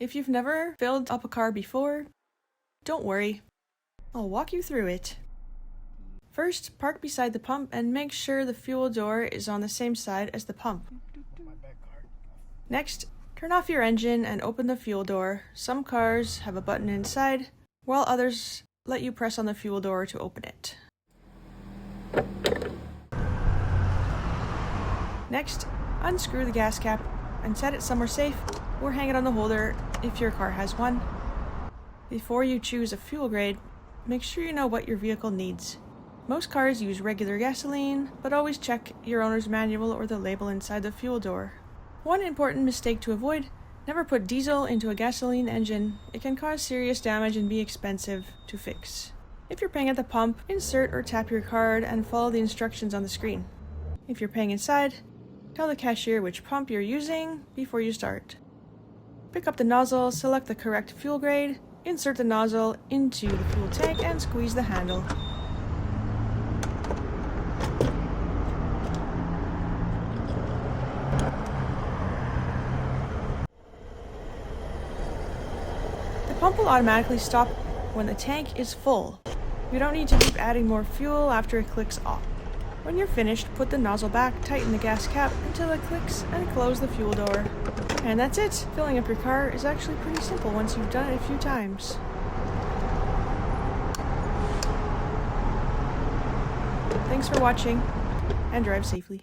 If you've never filled up a car before, don't worry. I'll walk you through it. First, park beside the pump and make sure the fuel door is on the same side as the pump. Next, turn off your engine and open the fuel door. Some cars have a button inside, while others let you press on the fuel door to open it. Next, unscrew the gas cap and set it somewhere safe, or hang it on the holder if your car has one. Before you choose a fuel grade, make sure you know what your vehicle needs. Most cars use regular gasoline, but always check your owner's manual or the label inside the fuel door. One important mistake to avoid: never put diesel into a gasoline engine. It can cause serious damage and be expensive to fix. If you're paying at the pump, insert or tap your card and follow the instructions on the screen. If you're paying inside, tell the cashier which pump you're using before you start. Pick up the nozzle, select the correct fuel grade, insert the nozzle into the fuel tank and squeeze the handle. The pump will automatically stop when the tank is full. You don't need to keep adding more fuel after it clicks off. When you're finished, put the nozzle back, tighten the gas cap until it clicks, and close the fuel door. And that's it! Filling up your car is actually pretty simple once you've done it a few times. Thanks for watching, and drive safely.